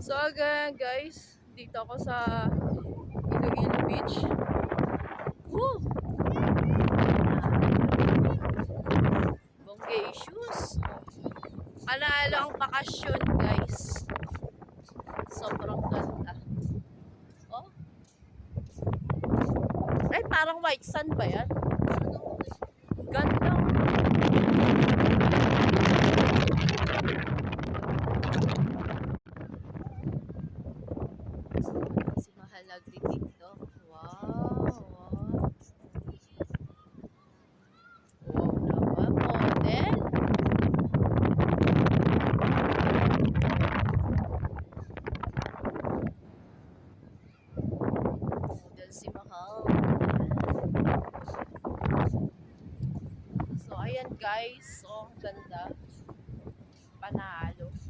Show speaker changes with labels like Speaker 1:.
Speaker 1: So again guys, dito ako sa Iloilo Beach. Woo! Bonggacious. Panalo ang bakasyon guys. Sobrang ganda. Oh. Ay, parang white sand ba yan? Ganda. Si Mahal nagtitiktok. Wow. Wow. Wow naman. Model. Model si Mahal. So, ayan guys. So, ang ganda. Panalo.